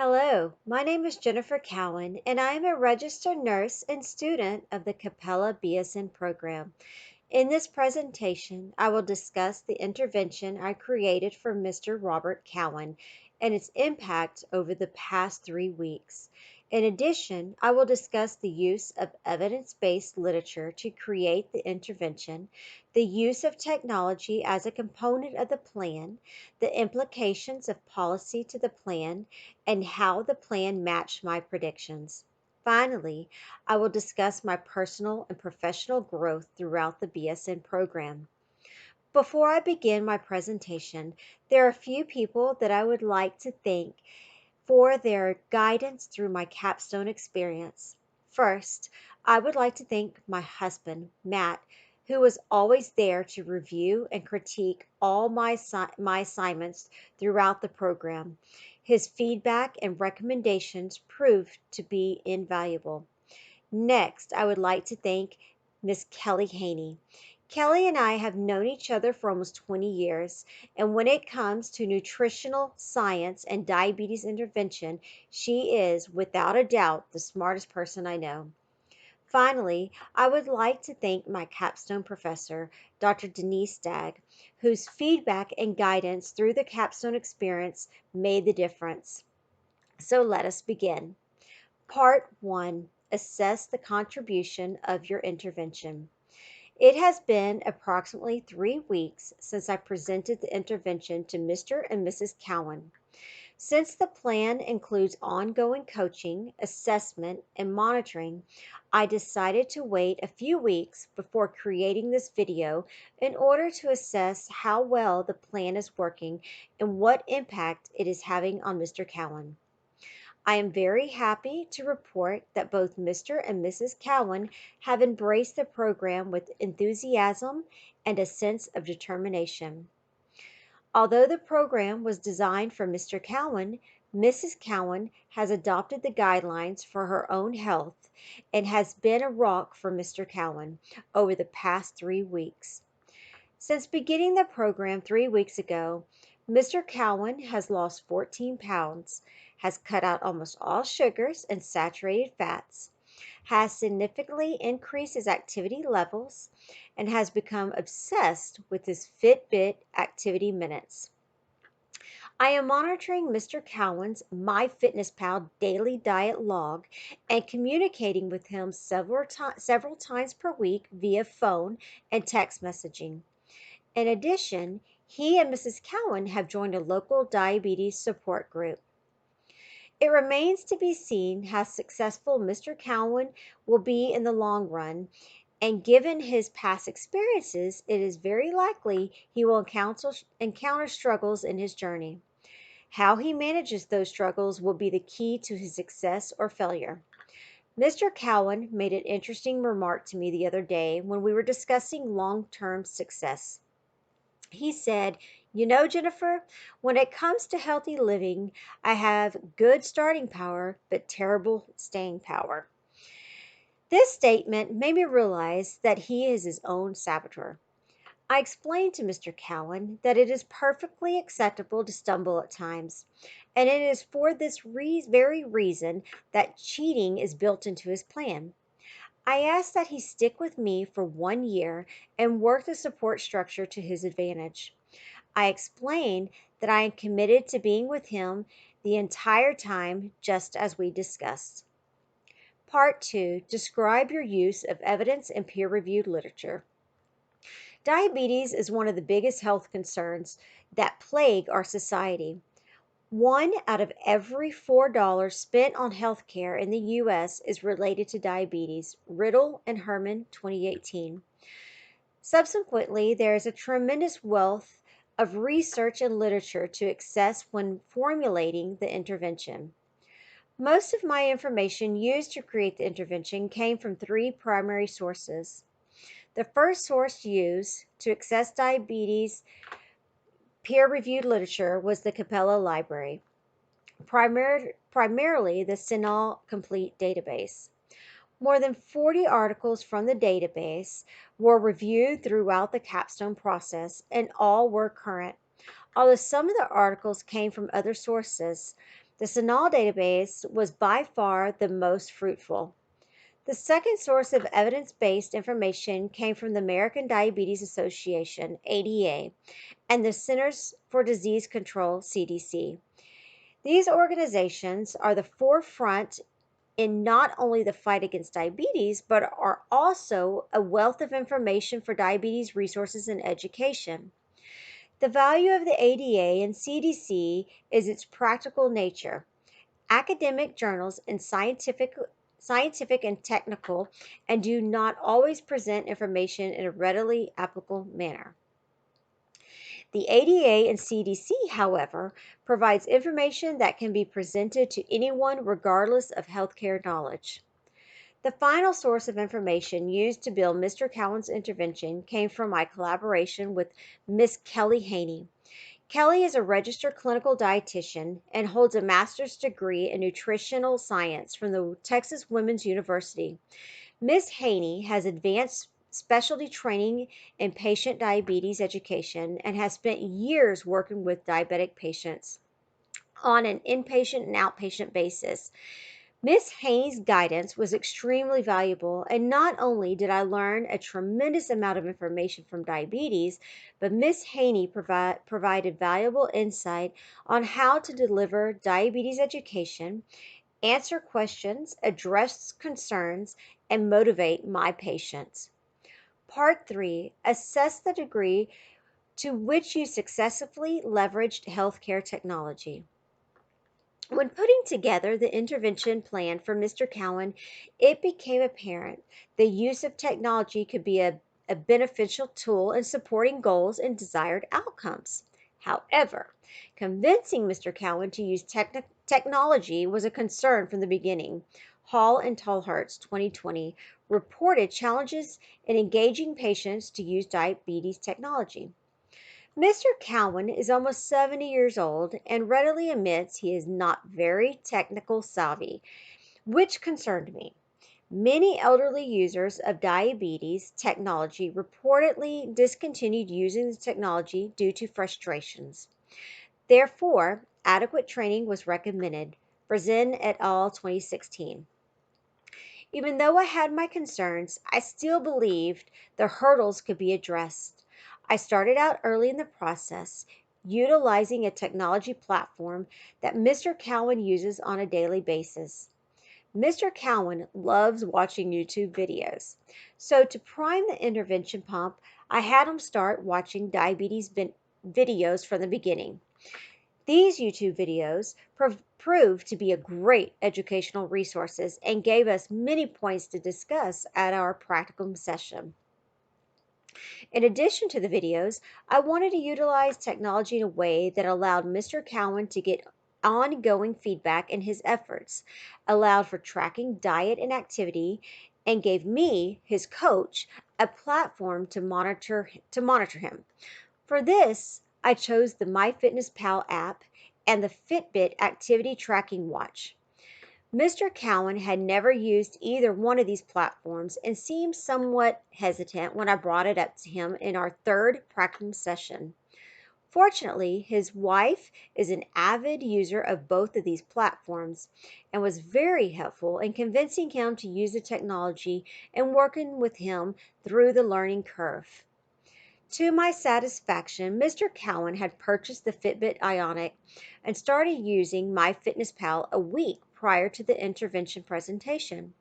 Hello, my name is Jennifer Cowan, and I am a registered nurse and student of the Capella BSN program. In this presentation, I will discuss the intervention I created for Mr. Robert Cowan and its impact over the past 3 weeks. In addition, I will discuss the use of evidence-based literature to create the intervention, the use of technology as a component of the plan, the implications of policy to the plan, and how the plan matched my predictions. Finally, I will discuss my personal and professional growth throughout the BSN program. Before I begin my presentation, there are a few people that I would like to thank for their guidance through my capstone experience. First, I would like to thank my husband, Matt, who was always there to review and critique all my assignments throughout the program. His feedback and recommendations proved to be invaluable. Next, I would like to thank Miss Kelly Haney. Kelly and I have known each other for almost 20 years, and when it comes to nutritional science and diabetes intervention, she is, without a doubt, the smartest person I know. Finally, I would like to thank my capstone professor, Dr. Denise Stagg, whose feedback and guidance through the capstone experience made the difference. So let us begin. Part 1. Assess the contribution of your intervention. It has been approximately 3 weeks since I presented the intervention to Mr. and Mrs. Cowan. Since the plan includes ongoing coaching, assessment, and monitoring, I decided to wait a few weeks before creating this video in order to assess how well the plan is working and what impact it is having on Mr. Cowan. I am very happy to report that both Mr. and Mrs. Cowan have embraced the program with enthusiasm and a sense of determination. Although the program was designed for Mr. Cowan, Mrs. Cowan has adopted the guidelines for her own health and has been a rock for Mr. Cowan over the past 3 weeks. Since beginning the program 3 weeks ago, Mr. Cowan has lost 14 pounds, has cut out almost all sugars and saturated fats, has significantly increased his activity levels, and has become obsessed with his Fitbit activity minutes. I am monitoring Mr. Cowan's MyFitnessPal daily diet log and communicating with him several times per week via phone and text messaging. In addition, he and Mrs. Cowan have joined a local diabetes support group. It remains to be seen how successful Mr. Cowan will be in the long run, and given his past experiences, it is very likely he will encounter struggles in his journey. How he manages those struggles will be the key to his success or failure. Mr. Cowan made an interesting remark to me the other day when we were discussing long-term success. He said, Jennifer, when it comes to healthy living, I have good starting power, but terrible staying power. This statement made me realize that he is his own saboteur. I explained to Mr. Cowan that it is perfectly acceptable to stumble at times, and it is for this very reason that cheating is built into his plan. I asked that he stick with me for 1 year and work the support structure to his advantage. I explained that I am committed to being with him the entire time, just as we discussed. Part 2. Describe your use of evidence and peer-reviewed literature. Diabetes is one of the biggest health concerns that plague our society. 1 out of every $4 spent on healthcare in the U.S. is related to diabetes. Riddle and Herman, 2018. Subsequently, there is a tremendous wealth of research and literature to access when formulating the intervention. Most of my information used to create the intervention came from 3 primary sources. The first source used to access diabetes peer-reviewed literature was the Capella Library, primarily the CINAHL Complete database. More than 40 articles from the database were reviewed throughout the capstone process, and all were current. Although some of the articles came from other sources, The SANAL database was by far the most fruitful. The second source of evidence-based information came from the American Diabetes Association, ADA, and the Centers for Disease Control, CDC. These organizations are the forefront in not only the fight against diabetes, but are also a wealth of information for diabetes resources and education. The value of the ADA and CDC is its practical nature. Academic journals and scientific and technical, and do not always present information in a readily applicable manner. The ADA and CDC, however, provides information that can be presented to anyone regardless of healthcare knowledge. The final source of information used to build Mr. Cowan's intervention came from my collaboration with Miss Kelly Haney. Kelly is a registered clinical dietitian and holds a master's degree in nutritional science from the Texas Women's University. Ms. Haney has advanced specialty training in patient diabetes education and has spent years working with diabetic patients on an inpatient and outpatient basis. Ms. Haney's guidance was extremely valuable, and not only did I learn a tremendous amount of information from diabetes, but Ms. Haney provided valuable insight on how to deliver diabetes education, answer questions, address concerns, and motivate my patients. Part 3, assess the degree to which you successfully leveraged healthcare technology. When putting together the intervention plan for Mr. Cowan, it became apparent the use of technology could be a beneficial tool in supporting goals and desired outcomes. However, convincing Mr. Cowan to use technology was a concern from the beginning. Hall and Tolhart's 2020 reported challenges in engaging patients to use diabetes technology. Mr. Cowan is almost 70 years old and readily admits he is not very technical savvy, which concerned me. Many elderly users of diabetes technology reportedly discontinued using the technology due to frustrations. Therefore, adequate training was recommended. Brazin et al. 2016. Even though I had my concerns, I still believed the hurdles could be addressed. I started out early in the process, utilizing a technology platform that Mr. Cowan uses on a daily basis. Mr. Cowan loves watching YouTube videos. So to prime the intervention pump, I had him start watching diabetes videos from the beginning. These YouTube videos proved to be a great educational resources and gave us many points to discuss at our practicum session. In addition to the videos, I wanted to utilize technology in a way that allowed Mr. Cowan to get ongoing feedback in his efforts, allowed for tracking diet and activity, and gave me, his coach, a platform to monitor him. For this, I chose the MyFitnessPal app and the Fitbit activity tracking watch. Mr. Cowan had never used either one of these platforms and seemed somewhat hesitant when I brought it up to him in our third practicum session. Fortunately, his wife is an avid user of both of these platforms and was very helpful in convincing him to use the technology and working with him through the learning curve. To my satisfaction, Mr. Cowan had purchased the Fitbit Ionic and started using MyFitnessPal a week prior to the intervention presentation.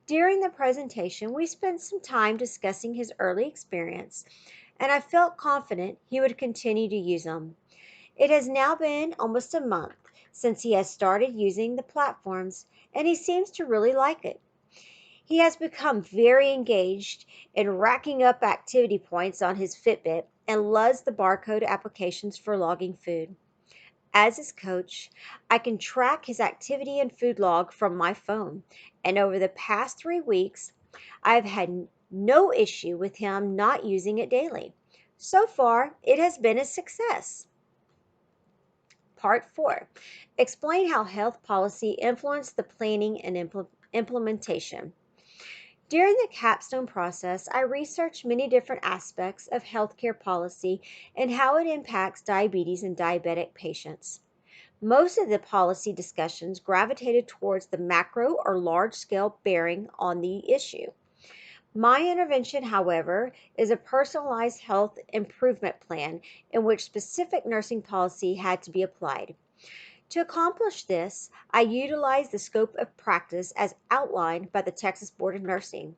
During the presentation, we spent some time discussing his early experience, and I felt confident he would continue to use them. It has now been almost a month since he has started using the platforms, and he seems to really like it. He has become very engaged in racking up activity points on his Fitbit and loves the barcode applications for logging food. As his coach, I can track his activity and food log from my phone, and over the past 3 weeks, I've had no issue with him not using it daily. So far, it has been a success. Part 4. Explain how health policy influenced the planning and implementation. During the capstone process, I researched many different aspects of healthcare policy and how it impacts diabetes and diabetic patients. Most of the policy discussions gravitated towards the macro or large scale bearing on the issue. My intervention, however, is a personalized health improvement plan in which specific nursing policy had to be applied. To accomplish this, I utilized the scope of practice as outlined by the Texas Board of Nursing.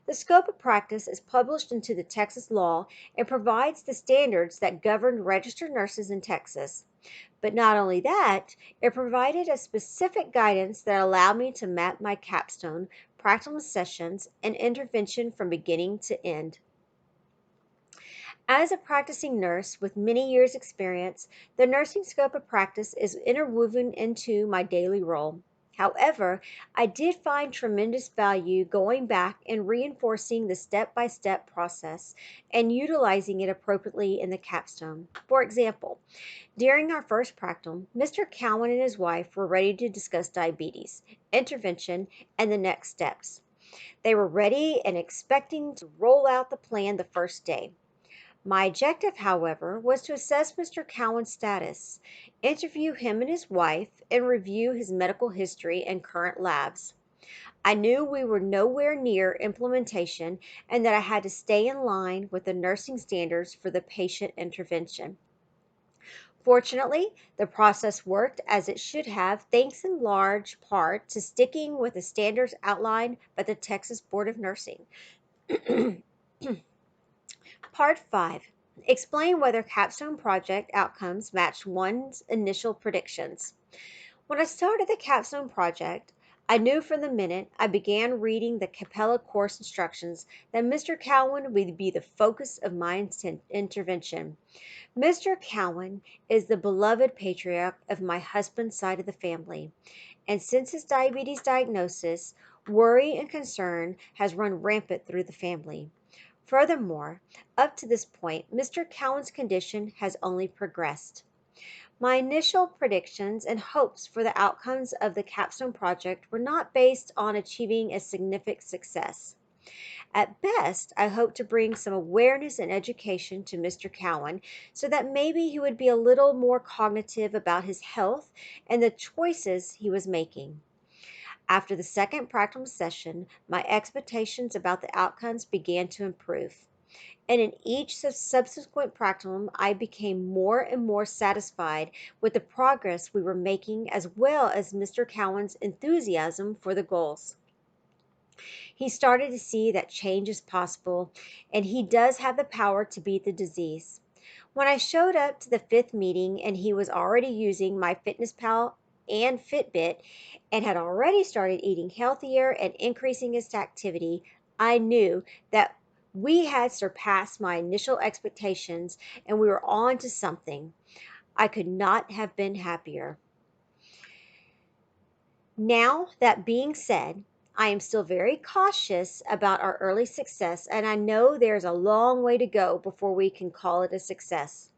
The scope of practice is published into the Texas law and provides the standards that govern registered nurses in Texas. But not only that, it provided a specific guidance that allowed me to map my capstone, practical sessions, and intervention from beginning to end. As a practicing nurse with many years' experience, the nursing scope of practice is interwoven into my daily role. However, I did find tremendous value going back and reinforcing the step by step process and utilizing it appropriately in the capstone. For example, during our first practicum, Mr. Cowan and his wife were ready to discuss diabetes, intervention, and the next steps. They were ready and expecting to roll out the plan the first day. My objective, however, was to assess Mr. Cowan's status, interview him and his wife, and review his medical history and current labs. I knew we were nowhere near implementation and that I had to stay in line with the nursing standards for the patient intervention. Fortunately, the process worked as it should have, thanks in large part to sticking with the standards outlined by the Texas Board of Nursing. Part 5. Explain whether capstone project outcomes matched one's initial predictions. When I started the capstone project, I knew from the minute I began reading the Capella course instructions that Mr. Cowan would be the focus of my intervention. Mr. Cowan is the beloved patriarch of my husband's side of the family, and since his diabetes diagnosis, worry and concern has run rampant through the family. Furthermore, up to this point, Mr. Cowan's condition has only progressed. My initial predictions and hopes for the outcomes of the capstone project were not based on achieving a significant success. At best, I hoped to bring some awareness and education to Mr. Cowan so that maybe he would be a little more cognitive about his health and the choices he was making. After the second practical session, my expectations about the outcomes began to improve. And in each subsequent practicum, I became more and more satisfied with the progress we were making as well as Mr. Cowan's enthusiasm for the goals. He started to see that change is possible, and he does have the power to beat the disease. When I showed up to the fifth meeting and he was already using my FitnessPal and Fitbit and had already started eating healthier and increasing his activity, I knew that we had surpassed my initial expectations and we were on to something. I could not have been happier. Now, that being said, I am still very cautious about our early success, and I know there's a long way to go before we can call it a success.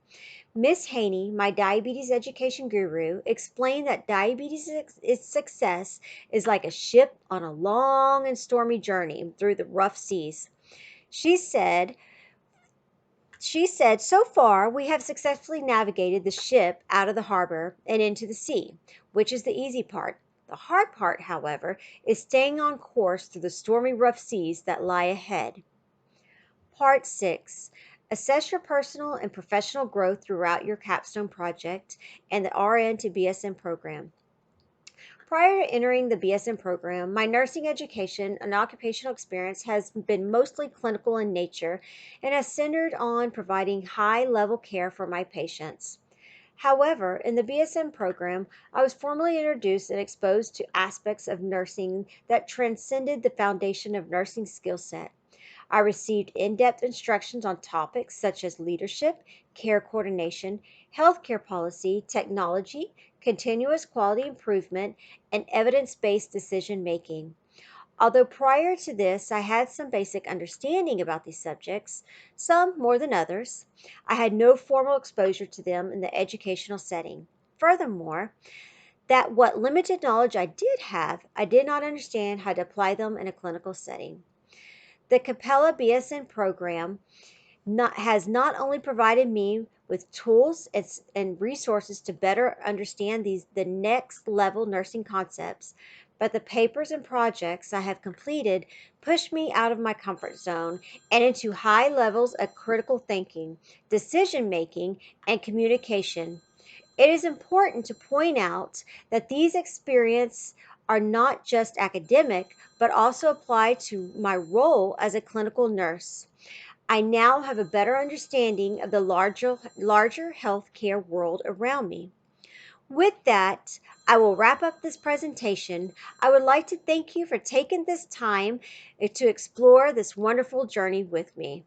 Miss Haney, my diabetes education guru, explained that diabetes success is like a ship on a long and stormy journey through the rough seas. She said, so far we have successfully navigated the ship out of the harbor and into the sea, which is the easy part. The hard part, however, is staying on course through the stormy rough seas that lie ahead. Part 6. Assess your personal and professional growth throughout your capstone project and the RN to BSN program. Prior to entering the BSN program, my nursing education and occupational experience has been mostly clinical in nature and has centered on providing high-level care for my patients. However, in the BSN program, I was formally introduced and exposed to aspects of nursing that transcended the foundation of nursing skill set. I received in-depth instructions on topics such as leadership, care coordination, healthcare policy, technology, continuous quality improvement, and evidence-based decision making. Although prior to this I had some basic understanding about these subjects, some more than others, I had no formal exposure to them in the educational setting. Furthermore, that what limited knowledge I did have, I did not understand how to apply them in a clinical setting. The Capella BSN program has not only provided me with tools and resources to better understand the next level nursing concepts. But the papers and projects I have completed push me out of my comfort zone and into high levels of critical thinking, decision making, and communication. It is important to point out that these experiences are not just academic, but also apply to my role as a clinical nurse. I now have a better understanding of the larger healthcare world around me. With that, I will wrap up this presentation. I would like to thank you for taking this time to explore this wonderful journey with me.